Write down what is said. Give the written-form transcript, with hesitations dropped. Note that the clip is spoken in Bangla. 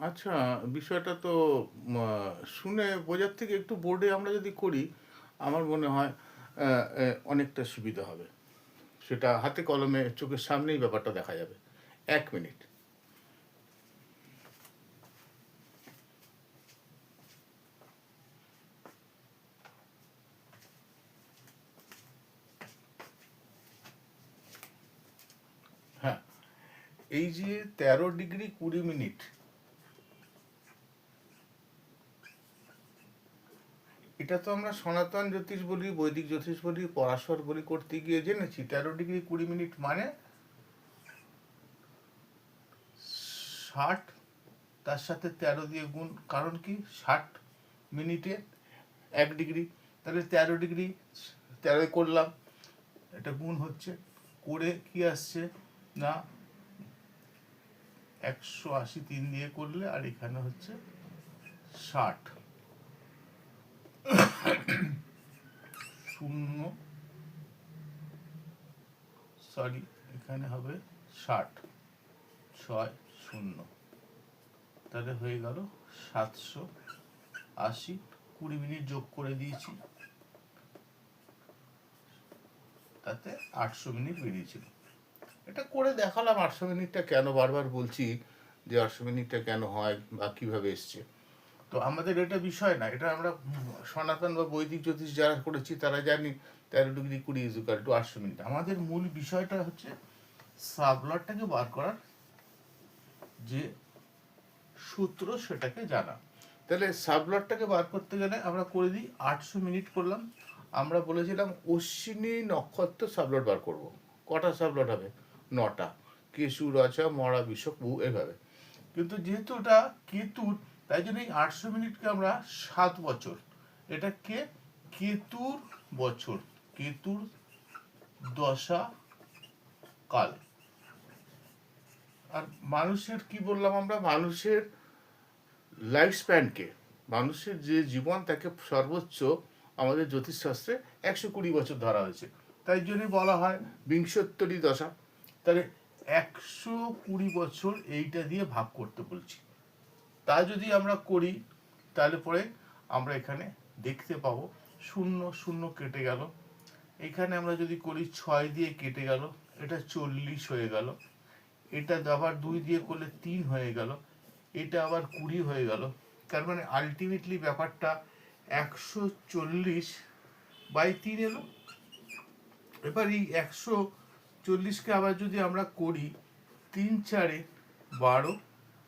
আচ্ছা, বিষয়টা তো শুনে বোঝার থেকে একটু বোর্ডে আমরা যদি করি, আমার মনে হয় অনেকটা সুবিধা হবে। সেটা হাতে কলমে চোখের সামনেই ব্যাপারটা দেখা যাবে। ১ মিনিট। হ্যাঁ, এই যে 13°20', এটা তো আমরা সনাতন জ্যোতিষ বলি, বৈদিক জ্যোতিষ বলি, পরাশর বলি করতে গিয়ে জেনেছি 13°20' মানে 60, তার সাথে 13 দিয়ে গুণ। কারণ কি, 60 মিনিটে 1 ডিগ্রি, তাহলে 13°, 13 করলাম, এটা গুণ হচ্ছে, করে কি আসছে না 180, 3 দিয়ে করলে, আর এখানে হচ্ছে 60, শূন্য, সরি, এখানে হবে 60, 6, 0, তাহলে হয়ে গেল 780। 20 মিনিট যোগ করে দিয়েছি, তাতে 800 মিনিট বেরিয়েছিল। এটা করে দেখালাম 800 মিনিটটা কেন বারবার বলছি, যে 800 মিনিটটা কেন হয় বা কিভাবে এসছে। তো আমাদের এটা বিষয় না, এটা আমরা সনাতন বা বৈদিক জ্যোতিষ যারা করেছি তারা জানি 13°20 = 800 মিনিট। আমাদের মূল বিষয়টা হচ্ছে সাবলটটাকে বার করার যে সূত্র, সেটাকে জানা। তাহলে সাবলটটাকে বার করতে গেলে আমরা করে দিই, 800 মিনিট করলাম। আমরা বলেছিলাম অশ্বিনী নক্ষত্র সাবলট বার করব। কটা সাবলট হবে? 9টা। কেশু, রচা, মরা, বিষক, বু, এভাবে। কিন্তু যেহেতু ওটা কেতুর, তাই জন্য এই 800 মিনিটকে আমরা 7 বছর, এটা কে কেতুর বছর, কেতুর দশা কাল। আর মানুষের কি বললাম আমরা, মানুষের লাইফ স্প্যানকে, মানুষের যে জীবন, তাকে সর্বোচ্চ আমাদের জ্যোতিষশাস্ত্রে 120 বছর ধরা হয়েছে। তাই জন্যই বলা হয় বিংশোত্তরী দশা। তাহলে 120 বছর এইটা দিয়ে ভাগ করতে বলছি। তা যদি আমরা করি, তাহলে পরে আমরা এখানে দেখতে পাবো 0, 0 কেটে গেল। এখানে আমরা যদি করি 6 দিয়ে কেটে গেল, এটা 40 হয়ে গেল। এটা আবার 2 দিয়ে করলে 3 হয়ে গেল, এটা আবার 20 হয়ে গেল। তার মানে আলটিমেটলি ব্যাপারটা 140/3 এলো। এবার এই 140কে আবার যদি আমরা করি 3 4 12,